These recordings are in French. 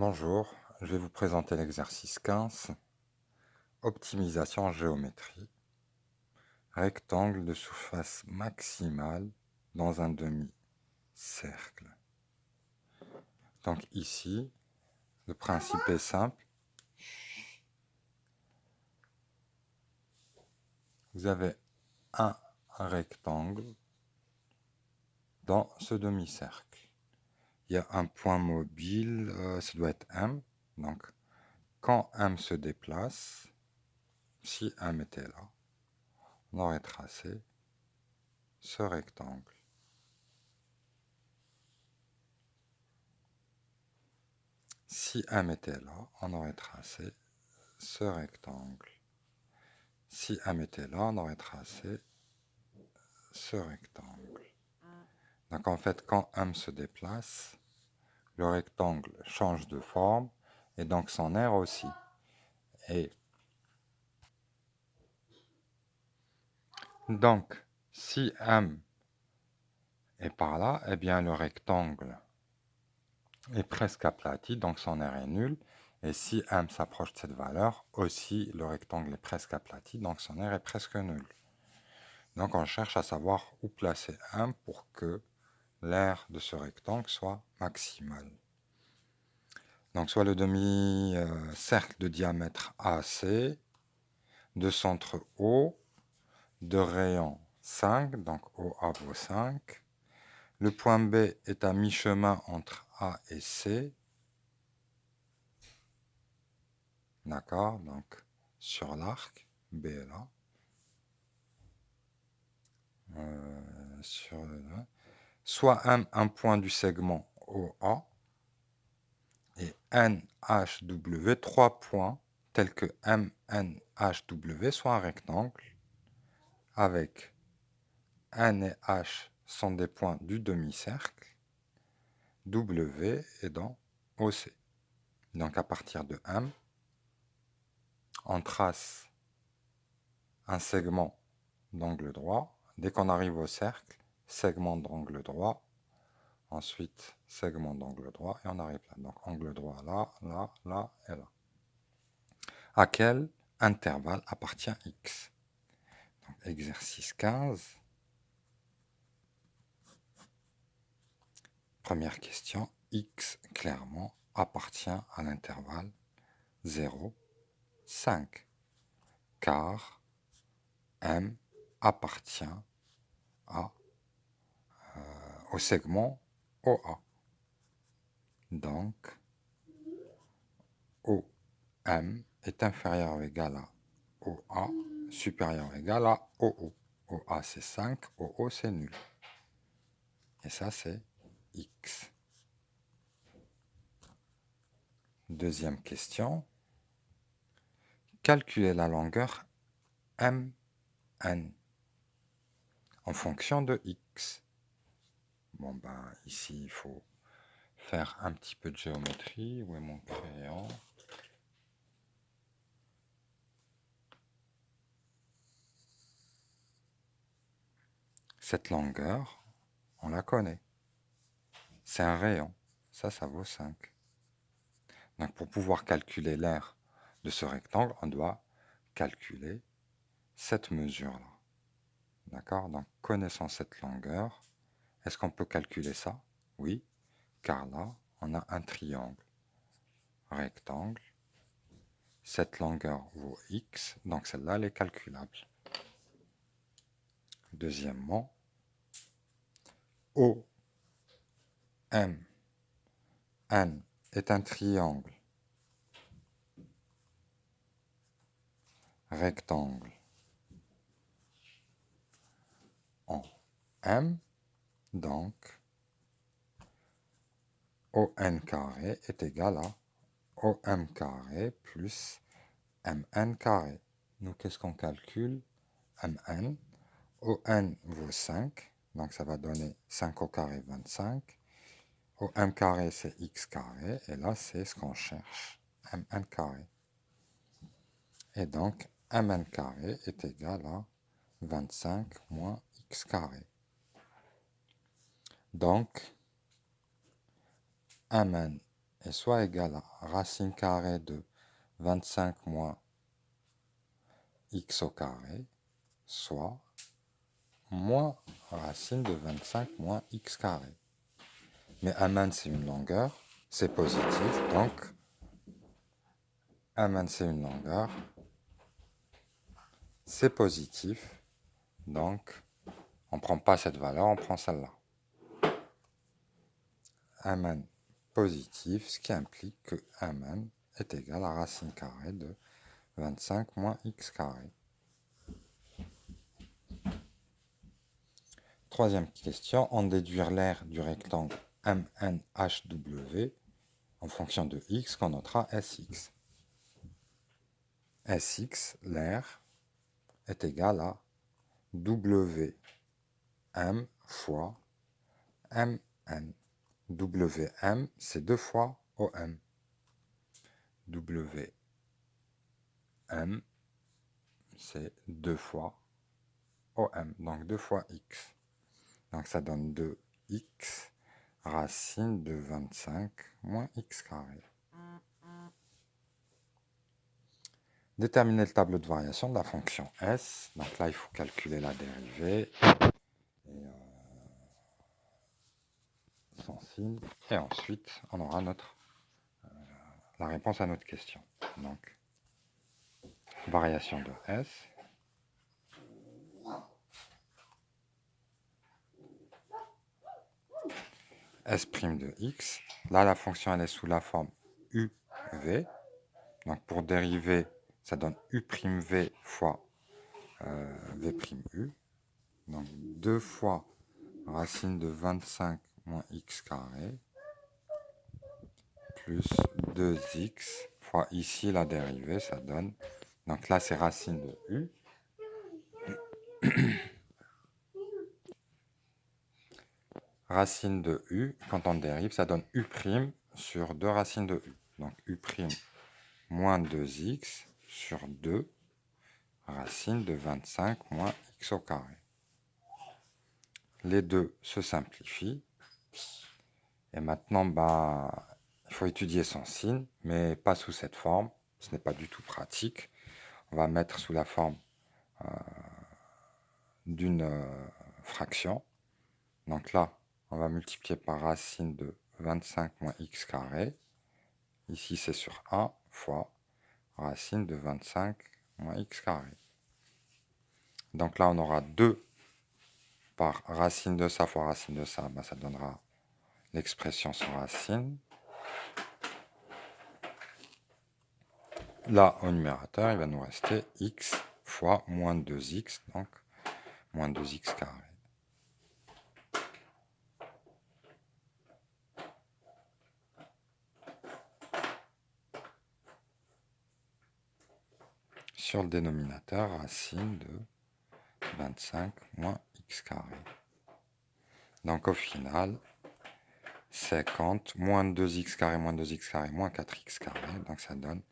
Bonjour, je vais vous présenter l'exercice 15, optimisation en géométrie, rectangle de surface maximale dans un demi-cercle. Donc ici, le principe est simple. Vous avez un rectangle dans ce demi-cercle. Il y a un point mobile, ça doit être M. Donc quand M se déplace, si M était là, on aurait tracé ce rectangle. Si M était là, on aurait tracé ce rectangle. Si M était là, on aurait tracé ce rectangle. Donc en fait, quand M se déplace, le rectangle change de forme et donc son aire aussi. Et donc, si M est par là, eh bien le rectangle est presque aplati, donc son aire est nulle. Et si M s'approche de cette valeur, aussi le rectangle est presque aplati, donc son aire est presque nulle. Donc on cherche à savoir où placer M pour que l'aire de ce rectangle soit maximale. Donc soit le demi-cercle de diamètre AC, de centre O, de rayon 5, donc OA vaut 5. Le point B est à mi-chemin entre A et C. D'accord, donc sur l'arc, B est là. Soit M, un point du segment OA, et NHW, 3 points tels que MNHW soit un rectangle avec N et H sont des points du demi-cercle, W est dans OC. Donc à partir de M, on trace un segment d'angle droit. Dès qu'on arrive au cercle, segment d'angle droit, ensuite segment d'angle droit, et on arrive là. Donc angle droit là, là, là et là. À quel intervalle appartient X? Donc, exercice 15. Première question. X clairement appartient à l'intervalle 0, 5. Car M appartient au segment OA. Donc, OM est inférieur ou égal à OA, supérieur ou égal à OO. OA c'est 5, OO c'est nul. Et ça c'est X. Deuxième question. Calculer la longueur MN en fonction de X. Bon ben ici il faut faire un petit peu de géométrie. Où est mon crayon? Cette longueur, on la connaît. C'est un rayon. Ça vaut 5. Donc pour pouvoir calculer l'aire de ce rectangle, on doit calculer cette mesure-là. D'accord? Donc connaissant cette longueur, est-ce qu'on peut calculer ça? Oui, car là, on a un triangle rectangle. Cette longueur vaut X, donc celle-là, elle est calculable. Deuxièmement, OM N est un triangle rectangle en M, donc ON carré est égal à OM carré plus MN carré. Nous, qu'est-ce qu'on calcule? MN. ON vaut 5, donc ça va donner 5 au carré 25. OM carré, c'est X carré, et là, c'est ce qu'on cherche, MN carré. Et donc, MN carré est égal à 25 moins X carré. Donc, MN est soit égal à racine carrée de 25 moins x au carré, soit moins racine de 25 moins x carré. Mais Mn c'est une longueur, c'est positif, donc Mn c'est une longueur, c'est positif, donc on ne prend pas cette valeur, on prend celle-là. Mn positif, ce qui implique que Mn est égal à racine carrée de 25 moins x carré. Troisième question, en déduire l'aire du rectangle MNHW en fonction de x qu'on notera Sx. Sx, l'aire, est égal à WM fois MN. WM, c'est 2 fois OM. WM, c'est 2 fois OM, donc 2 fois x. Donc ça donne 2x racine de 25 moins x carré. Déterminer le tableau de variation de la fonction s. Donc là, il faut calculer la dérivée. Et, sans signe. Et ensuite, on aura la réponse à notre question. Donc, variation de s. S' de x. Là, la fonction, elle est sous la forme uv. Donc, pour dériver, ça donne u'v fois v'u. Donc, 2 fois racine de 25 moins x carré plus 2x fois ici la dérivée, ça donne. Donc là, c'est racine de u. Racine de u, quand on dérive, ça donne u' sur 2 racines de u. Donc u' moins 2x sur 2 racine de 25 moins x au carré. Les deux se simplifient. Et maintenant, il faut étudier son signe, mais pas sous cette forme. Ce n'est pas du tout pratique. On va mettre sous la forme d'une fraction. Donc là, on va multiplier par racine de 25 moins x carré. Ici, c'est sur 1 fois racine de 25 moins x carré. Donc là, on aura 2 par racine de ça fois racine de ça. Ça donnera l'expression sans racine. Là, au numérateur, il va nous rester x fois moins 2x, donc moins 2x carré. Sur le dénominateur, racine de 25 moins x carré. Donc au final, 50 moins 2x carré moins 2x carré moins 4x carré. Donc ça donne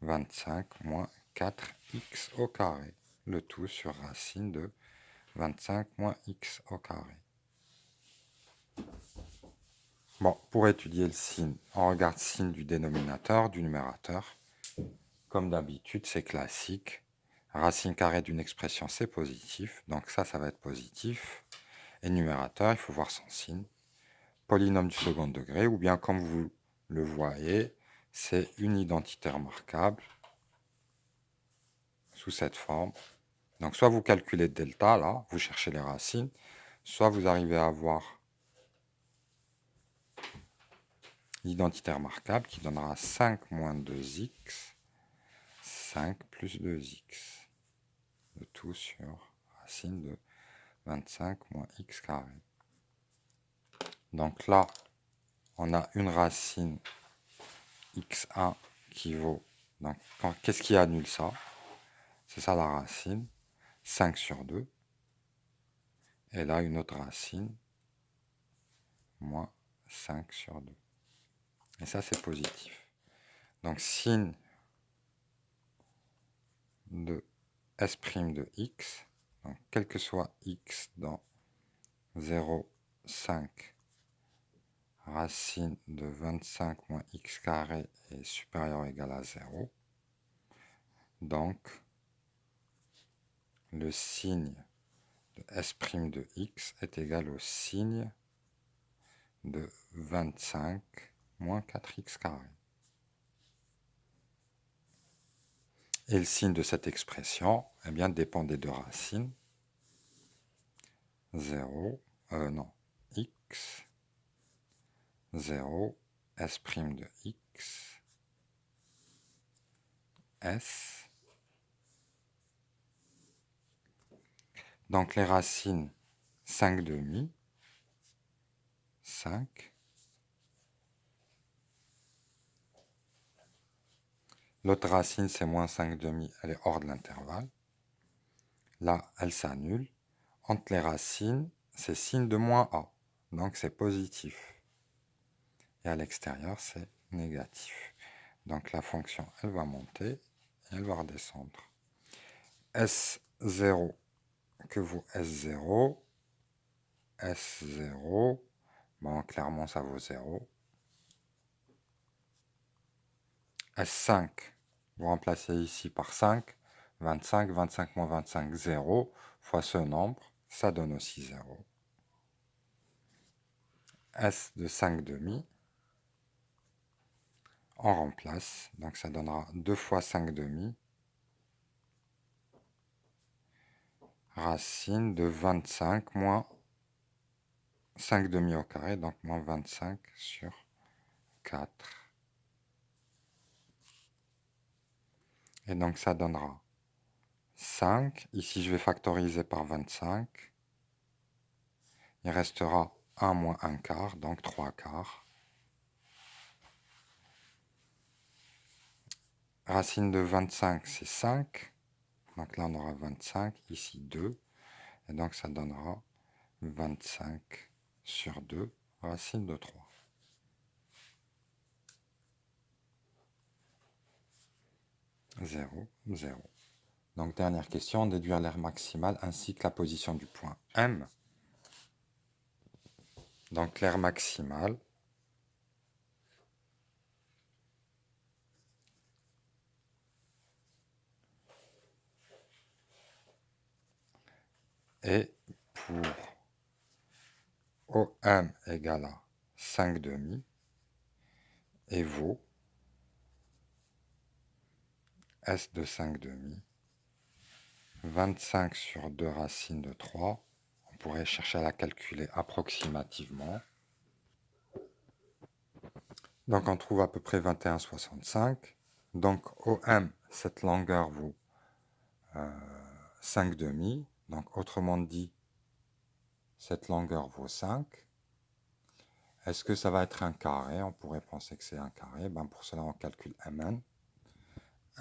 25 moins 4x au carré. Le tout sur racine de 25 moins x au carré. Bon, pour étudier le signe, on regarde signe du dénominateur, du numérateur. Comme d'habitude, c'est classique. Racine carrée d'une expression, c'est positif. Donc ça va être positif. Et numérateur, il faut voir son signe. Polynôme du second degré, ou bien comme vous le voyez, c'est une identité remarquable sous cette forme. Donc soit vous calculez delta, là, vous cherchez les racines, soit vous arrivez à avoir l'identité remarquable qui donnera 5 moins 2x, 5 plus 2x. Le tout sur racine de 25 moins x carré. Donc là, on a une racine x1 qui vaut... Donc, qu'est-ce qui annule ça? C'est ça la racine. 5 sur 2. Et là, une autre racine. Moins 5 sur 2. Et ça, c'est positif. Donc, signe de S' de x, donc quel que soit x dans 0, 5, racine de 25 moins x carré est supérieur ou égal à 0. Donc, le signe de S' de x est égal au signe de 25 moins 4x carré. Et le signe de cette expression, eh bien, dépend des deux racines. 0, x, 0, S' de x, S. Donc les racines 5 demi, 5. L'autre racine, c'est moins 5 demi, elle est hors de l'intervalle. Là, elle s'annule. Entre les racines, c'est signe de moins a, donc c'est positif. Et à l'extérieur, c'est négatif. Donc la fonction, elle va monter et elle va redescendre. S0 que vaut S0. S0, bon, clairement, ça vaut 0. S5, vous remplacez ici par 5. 25, 25 moins 25, 0, fois ce nombre, ça donne aussi 0. S de 5 demi, on remplace, donc ça donnera 2 fois 5 demi, racine de 25 moins 5 demi au carré, donc moins 25 sur 4. Et donc ça donnera 5. Ici, je vais factoriser par 25. Il restera 1 moins 1 quart, donc 3 quarts. Racine de 25, c'est 5. Donc là, on aura 25. Ici, 2. Et donc, ça donnera 25 sur 2, racine de 3. Zéro, 0. Donc, dernière question, déduire l'aire maximale ainsi que la position du point M. Donc, l'aire maximale est pour OM égale à 5 demi et vaut S de 5 demi, 25 sur 2 racine de 3. On pourrait chercher à la calculer approximativement. Donc on trouve à peu près 21,65. Donc OM, cette longueur vaut 5 demi. Donc autrement dit, cette longueur vaut 5. Est-ce que ça va être un carré? On pourrait penser que c'est un carré. Ben pour cela, on calcule Mn.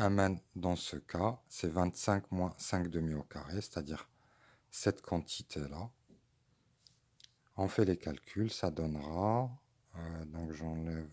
Mn, dans ce cas, c'est 25 moins 5 demi au carré, c'est-à-dire cette quantité-là. On fait les calculs, ça donnera, donc j'enlève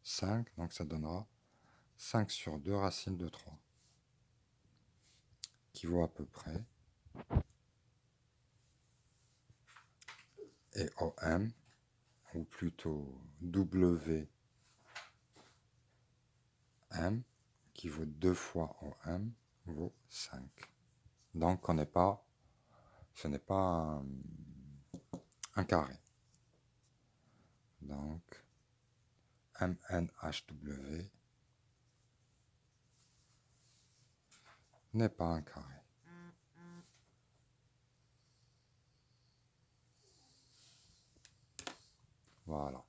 5, donc ça donnera 5 sur 2 racine de 3, qui vaut à peu près, et OM, ou plutôt WM, qui vaut 2 fois OM, vaut 5. Donc ce n'est pas un carré. Donc MNHW n'est pas un carré. Voilà.